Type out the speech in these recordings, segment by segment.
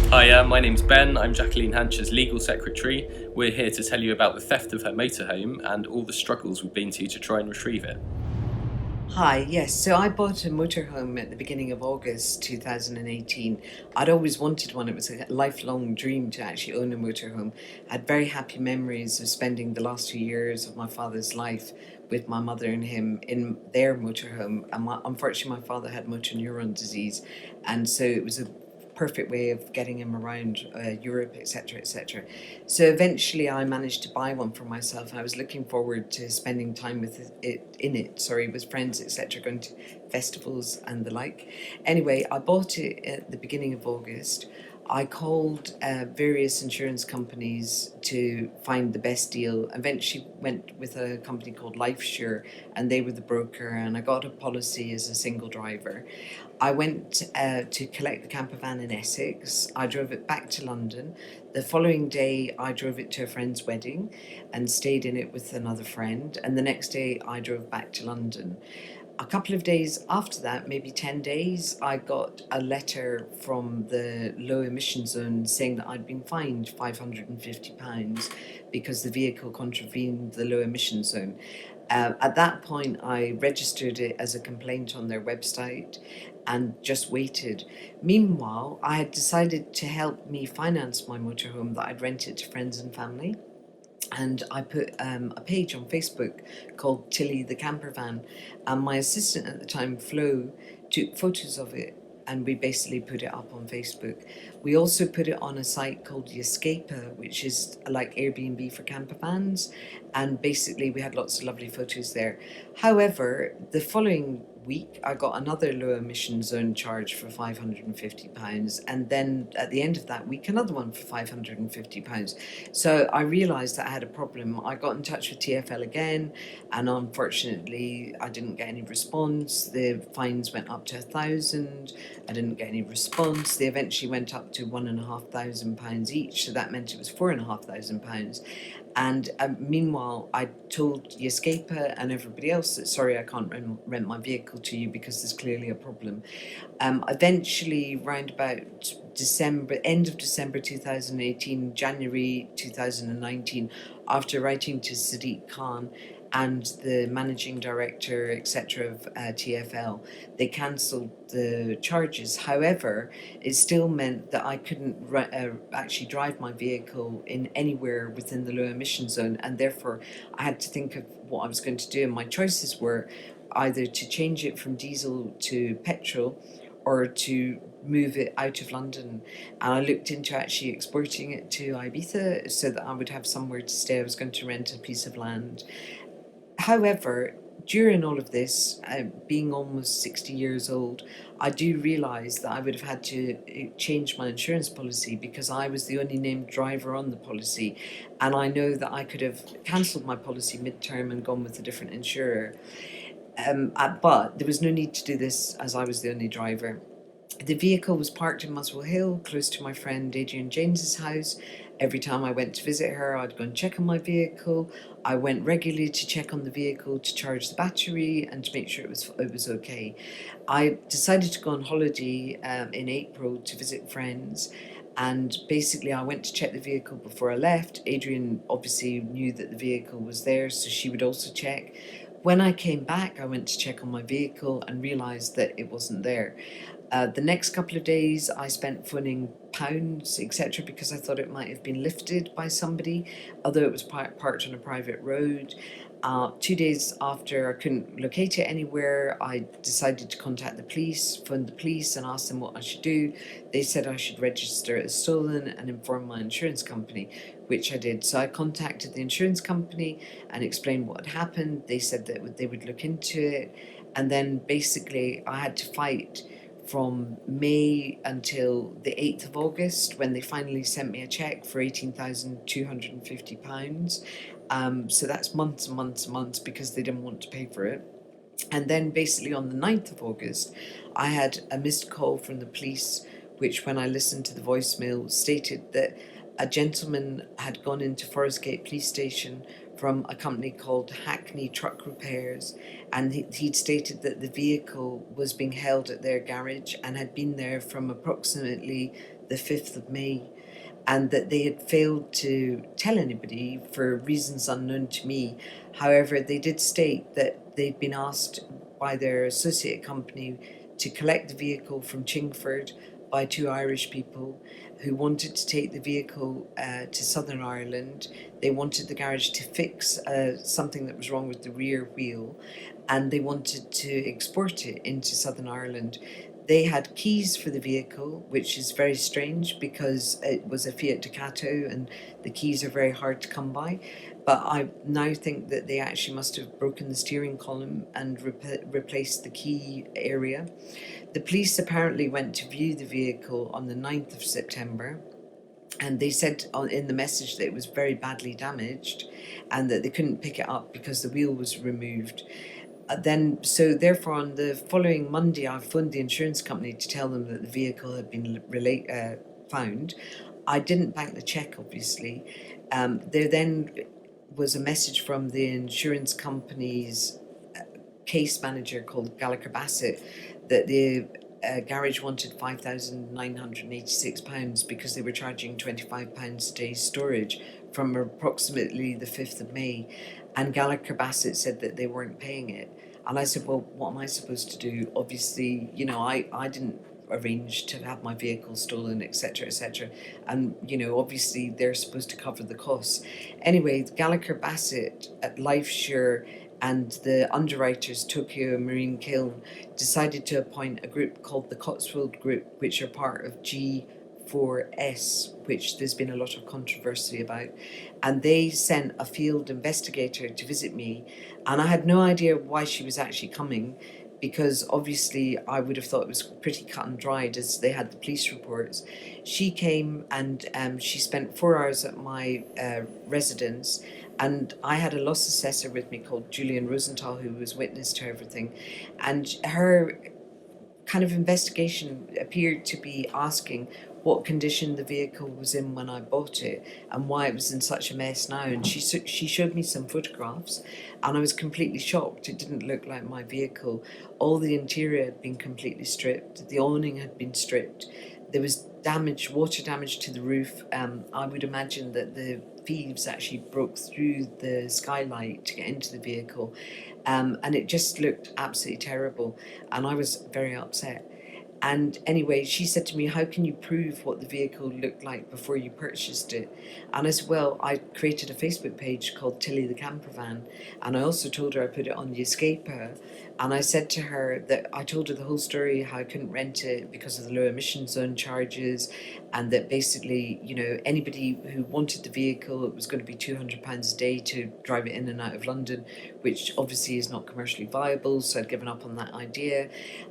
Hi, my name's Ben. I'm Jacqueline Hancher's legal secretary. We're here to tell you about the theft of her motorhome and all the struggles we've been to try and retrieve it. Hi, yes. So I bought a motorhome at the beginning of August 2018. I'd always wanted one. It was a lifelong dream to actually own a motorhome. I had very happy memories of spending the last 2 years of my father's life with my mother and him in their motorhome. And unfortunately, my father had motor neuron disease, and so it was a perfect way of getting him around Europe, etc., etc. So eventually, I managed to buy one for myself. I was looking forward to spending time with with friends, etc., going to festivals and the like. Anyway, I bought it at the beginning of August. I called various insurance companies to find the best deal. Eventually went with a company called LifeSure, and they were the broker, and I got a policy as a single driver. I went to collect the camper van in Essex. I drove it back to London. The following day, I drove it to a friend's wedding and stayed in it with another friend. And the next day, I drove back to London. A couple of days after that, maybe 10 days, I got a letter from the low emission zone saying that I'd been fined £550 because the vehicle contravened the low emission zone. At that point, I registered it as a complaint on their website and just waited. Meanwhile, I had decided to help me finance my motorhome that I'd rented to friends and family. And I put a page on Facebook called Tilly the Camper Van. And my assistant at the time, Flo, took photos of it, and we basically put it up on Facebook. We also put it on a site called Escaper, which is like Airbnb for camper vans, and basically we had lots of lovely photos there. However, the following week I got another low emission zone charge for £550, and then at the end of that week another one for £550. So I realised that I had a problem. I got in touch with TfL again, and unfortunately I didn't get any response. The fines went up to £1,000. I didn't get any response. They eventually went up to £1,500 each, so that meant it was £4,500. And meanwhile, I told the Escaper and everybody else that sorry, I can't rent my vehicle to you because there's clearly a problem. Eventually, round about December, end of December 2018, January 2019, after writing to Sadiq Khan and the managing director, etc., of TfL, they cancelled the charges. However, it still meant that I couldn't actually drive my vehicle in anywhere within the low emission zone, and therefore I had to think of what I was going to do. And my choices were either to change it from diesel to petrol or to move it out of London. And I looked into actually exporting it to Ibiza so that I would have somewhere to stay. I was going to rent a piece of land. However, during all of this, being almost 60 years old, I do realise that I would have had to change my insurance policy because I was the only named driver on the policy. And I know that I could have cancelled my policy mid-term and gone with a different insurer. But there was no need to do this as I was the only driver. The vehicle was parked in Muswell Hill, close to my friend Adrian James's house. Every time I went to visit her, I'd go and check on my vehicle. I went regularly to check on the vehicle to charge the battery and to make sure it was okay. I decided to go on holiday in April to visit friends. And basically, I went to check the vehicle before I left. Adrian obviously knew that the vehicle was there, so she would also check. When I came back, I went to check on my vehicle and realised that it wasn't there. The next couple of days, I spent phoning pounds, etc., because I thought it might have been lifted by somebody, although it was parked on a private road. 2 days after I couldn't locate it anywhere, I decided to contact the police, phoned the police and asked them what I should do. They said I should register it as stolen and inform my insurance company, which I did. So I contacted the insurance company and explained what had happened. They said that they would look into it. And then basically I had to fight from May until the 8th of August when they finally sent me a cheque for £18,250. So that's months and months and months because they didn't want to pay for it. And then basically on the 9th of August, I had a missed call from the police, which when I listened to the voicemail stated that a gentleman had gone into Forest Gate Police Station from a company called Hackney Truck Repairs, and he'd stated that the vehicle was being held at their garage and had been there from approximately the 5th of May, and that they had failed to tell anybody for reasons unknown to me. However, they did state that they'd been asked by their associate company to collect the vehicle from Chingford by two Irish people who wanted to take the vehicle to Southern Ireland. They wanted the garage to fix something that was wrong with the rear wheel, and they wanted to export it into Southern Ireland. They had keys for the vehicle, which is very strange because it was a Fiat Ducato and the keys are very hard to come by. But I now think that they actually must have broken the steering column and replaced the key area. The police apparently went to view the vehicle on the 9th of September, and they said in the message that it was very badly damaged and that they couldn't pick it up because the wheel was removed. So therefore, on the following Monday, I phoned the insurance company to tell them that the vehicle had been found. I didn't bank the check, obviously. There then was a message from the insurance company's case manager called Gallagher Bassett that the garage wanted £5,986 because they were charging £25 a day storage from approximately the 5th of May. And Gallagher Bassett said that they weren't paying it. And I said, well, what am I supposed to do? Obviously, I didn't arrange to have my vehicle stolen, etc., etc. And, obviously they're supposed to cover the costs. Anyway, Gallagher Bassett at LifeSure and the underwriters, Tokio Marine Kiln, decided to appoint a group called the Cotswold Group, which are part of G4S, which there's been a lot of controversy about. And they sent a field investigator to visit me, and I had no idea why she was actually coming, because obviously I would have thought it was pretty cut and dried as they had the police reports. She came and she spent 4 hours at my residence, and I had a loss assessor with me called Julian Rosenthal, who was witness to everything, and her kind of investigation appeared to be asking what condition the vehicle was in when I bought it and why it was in such a mess now. And she showed me some photographs, and I was completely shocked. It didn't look like my vehicle. All the interior had been completely stripped. The awning had been stripped. There was water damage to the roof. I would imagine that the thieves actually broke through the skylight to get into the vehicle. And it just looked absolutely terrible. And I was very upset. And anyway, she said to me, how can you prove what the vehicle looked like before you purchased it? And as well, I created a Facebook page called Tilly the Camper Van. And I also told her I put it on the Escaper. And I said to her that I told her the whole story, how I couldn't rent it because of the low emission zone charges. And that basically, anybody who wanted the vehicle, it was going to be £200 a day to drive it in and out of London, which obviously is not commercially viable. So I'd given up on that idea.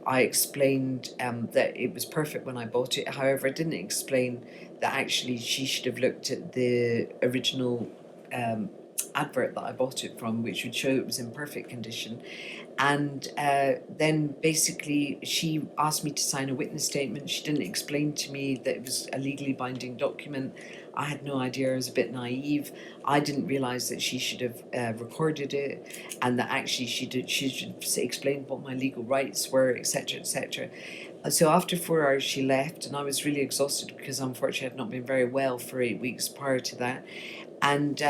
I explained that it was perfect when I bought it. However, I didn't explain that actually she should have looked at the original advert that I bought it from, which would show it was in perfect condition. And then basically she asked me to sign a witness statement. She didn't explain to me that it was a legally binding document. I had no idea. I was a bit naive. I didn't realise that she should have recorded it, and that actually she should explain what my legal rights were, etc., etc. So after 4 hours she left, and I was really exhausted because unfortunately I'd not been very well for 8 weeks prior to that. And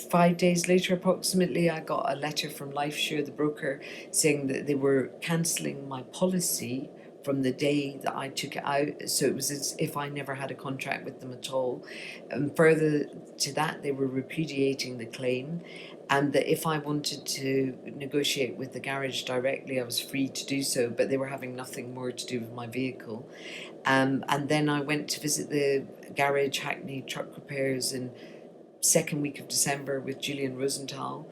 5 days later approximately, I got a letter from LifeSure, the broker, saying that they were cancelling my policy from the day that I took it out. So it was as if I never had a contract with them at all. And further to that, they were repudiating the claim, and that if I wanted to negotiate with the garage directly, I was free to do so, but they were having nothing more to do with my vehicle. And then I went to visit the garage, Hackney Truck Repairs, in second week of December with Julian Rosenthal.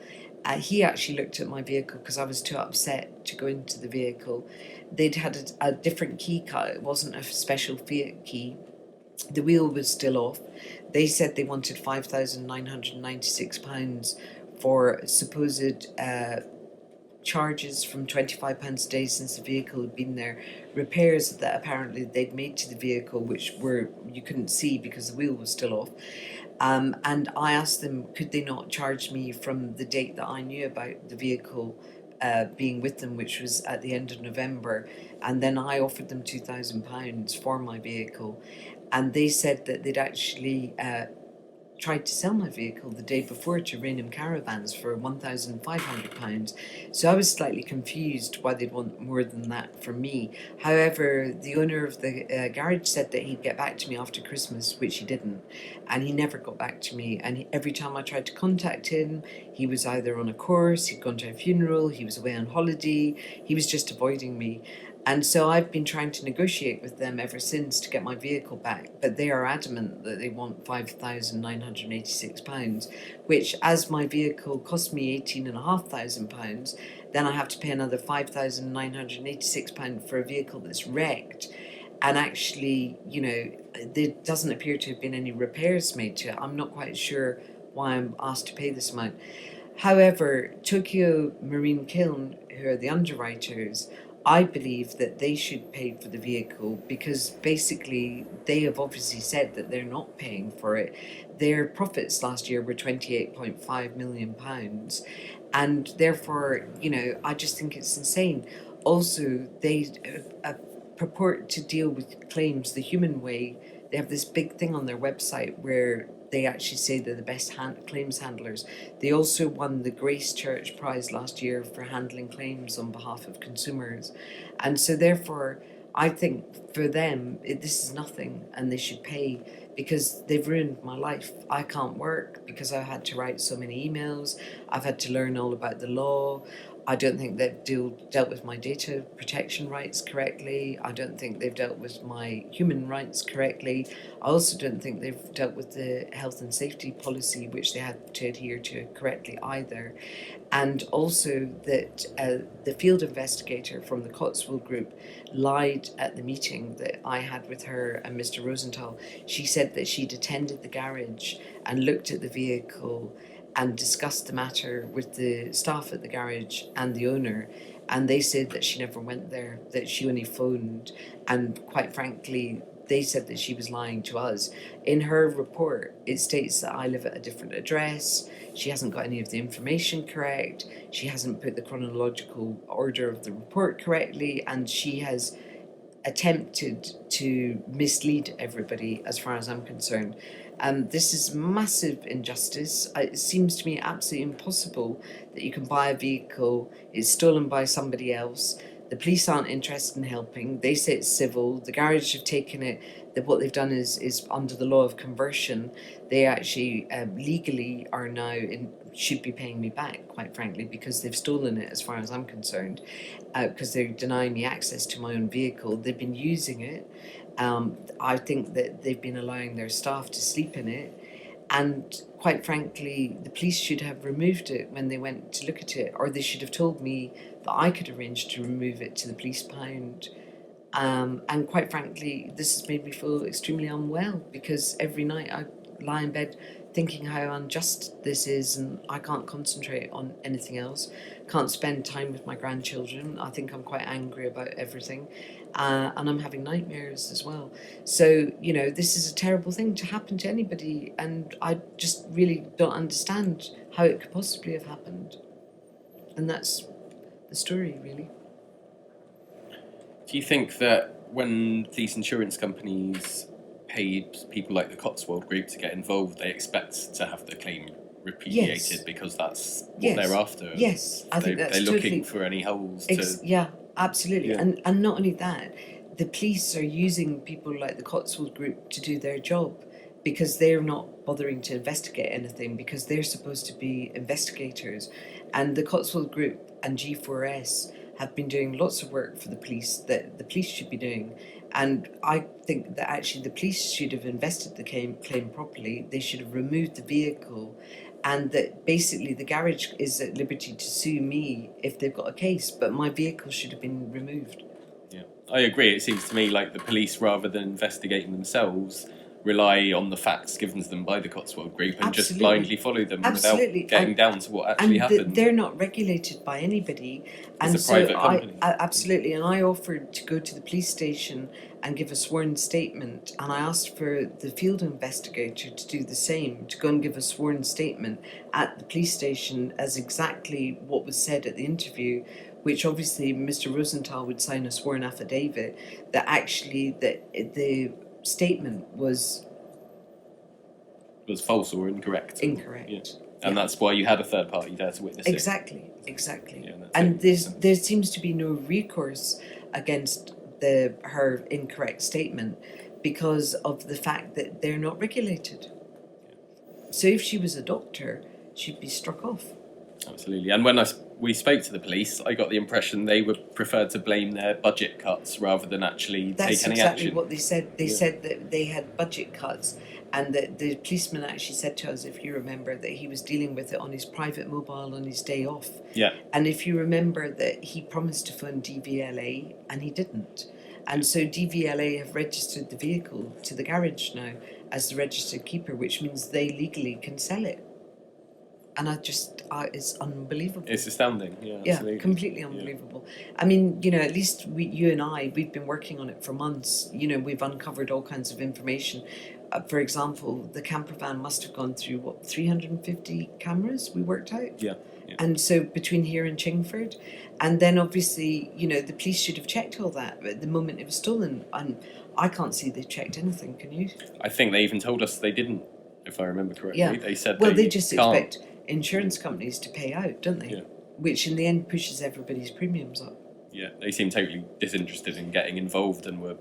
He actually looked at my vehicle because I was too upset to go into the vehicle. They'd had a different key cut. It wasn't a special Fiat key. The wheel was still off. They said they wanted £5,996 for supposed charges from £25 a day since the vehicle had been there, repairs that apparently they'd made to the vehicle which you couldn't see because the wheel was still off. And I asked them, could they not charge me from the date that I knew about the vehicle being with them, which was at the end of November. And then I offered them £2,000 for my vehicle. and they said that they'd actually tried to sell my vehicle the day before to Rainham Caravans for £1,500. So I was slightly confused why they'd want more than that from me. However, the owner of the garage said that he'd get back to me after Christmas, which he didn't. And he never got back to me. And every time I tried to contact him, he was either on a course, he'd gone to a funeral, he was away on holiday, he was just avoiding me. And so I've been trying to negotiate with them ever since to get my vehicle back, but they are adamant that they want £5,986, which, as my vehicle cost me £18,500, then I have to pay another £5,986 for a vehicle that's wrecked. And actually, there doesn't appear to have been any repairs made to it. I'm not quite sure why I'm asked to pay this amount. However, Tokio Marine Kiln, who are the underwriters, I believe that they should pay for the vehicle, because basically they have obviously said that they're not paying for it. Their profits last year were £28.5 million, and therefore, I just think it's insane. Also, they purport to deal with claims the human way. They have this big thing on their website where they actually say they're the best claims handlers. They also won the Grace Church Prize last year for handling claims on behalf of consumers. And so therefore, I think for them, this is nothing, and they should pay, because they've ruined my life. I can't work because I've had to write so many emails. I've had to learn all about the law. I don't think they've dealt with my data protection rights correctly. I don't think they've dealt with my human rights correctly. I also don't think they've dealt with the health and safety policy, which they had to adhere to correctly either. And also that the field investigator from the Cotswold Group lied at the meeting that I had with her and Mr. Rosenthal. She said that she'd attended the garage and looked at the vehicle and discussed the matter with the staff at the garage and the owner, and they said that she never went there, that she only phoned, and quite frankly, they said that she was lying to us. In her report, it states that I live at a different address. She hasn't got any of the information correct. She hasn't put the chronological order of the report correctly, and she has attempted to mislead everybody as far as I'm concerned. This is massive injustice. It seems to me absolutely impossible that you can buy a vehicle, it's stolen by somebody else, the police aren't interested in helping, they say it's civil, the garage have taken it, that what they've done is under the law of conversion. They actually legally are now should be paying me back, quite frankly, because they've stolen it as far as I'm concerned, because they're denying me access to my own vehicle. They've been using it. I think that they've been allowing their staff to sleep in it, and quite frankly, the police should have removed it when they went to look at it, or they should have told me that I could arrange to remove it to the police pound. And quite frankly, this has made me feel extremely unwell, because every night I lie in bed thinking how unjust this is, and I can't concentrate on anything else, can't spend time with my grandchildren. I think I'm quite angry about everything, and I'm having nightmares as well. So, this is a terrible thing to happen to anybody, and I just really don't understand how it could possibly have happened. And that's the story, really. Do you think that when these insurance companies paid people like the Cotswold Group to get involved, they expect to have the claim repudiated? Yes. Because that's what Yes. they're after? Yes, I think that's they're totally looking for any holes to... Yeah, absolutely. Yeah. And not only that, the police are using people like the Cotswold Group to do their job, because they're not bothering to investigate anything, because they're supposed to be investigators. And the Cotswold Group and G4S have been doing lots of work for the police that the police should be doing. And I think that actually the police should have invested the claim properly. They should have removed the vehicle, and that basically the garage is at liberty to sue me if they've got a case, but my vehicle should have been removed. Yeah, I agree. It seems to me like the police, rather than investigating themselves, rely on the facts given to them by the Cotswold Group and just blindly follow them without getting down to what actually happened. They're not regulated by anybody. It's a private company. Absolutely, and I offered to go to the police station and give a sworn statement, and I asked for the field investigator to do the same, to go and give a sworn statement at the police station as exactly what was said at the interview, which obviously Mr. Rosenthal would sign a sworn affidavit that actually that the statement was false or incorrect. Incorrect. Yeah. And that's why you had a third party there to witness Exactly. Yeah, and there seems to be no recourse against her incorrect statement because of the fact that they're not regulated. So if she was a doctor, she'd be struck off. Absolutely. And when we spoke to the police, I got the impression they would prefer to blame their budget cuts rather than actually take any action. That's exactly what they said. They said that they had budget cuts, and that the policeman actually said to us, if you remember, that he was dealing with it on his private mobile on his day off. Yeah. And if you remember that he promised to phone DVLA and he didn't. And so DVLA have registered the vehicle to the garage now as the registered keeper, which means they legally can sell it. And it's unbelievable. It's astounding, absolutely. Yeah, completely unbelievable. Yeah. I mean, at least you and I, we've been working on it for months. We've uncovered all kinds of information. For example, the camper van must have gone through, 350 cameras we worked out? Yeah. And so between here and Chingford. And then obviously, the police should have checked all that at the moment it was stolen. And I can't see they checked anything, can you? I think they even told us they didn't, if I remember correctly. Yeah. They said they just can't. expect insurance companies to pay out, don't they? Yeah. Which in the end pushes everybody's premiums up. Yeah, they seem totally disinterested in getting involved and were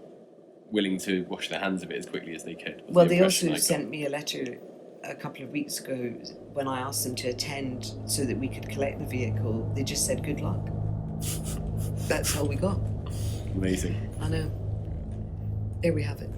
willing to wash their hands of it as quickly as they could. Well, they also sent me a letter a couple of weeks ago when I asked them to attend so that we could collect the vehicle. They just said good luck. That's all we got. Amazing. I know. There we have it.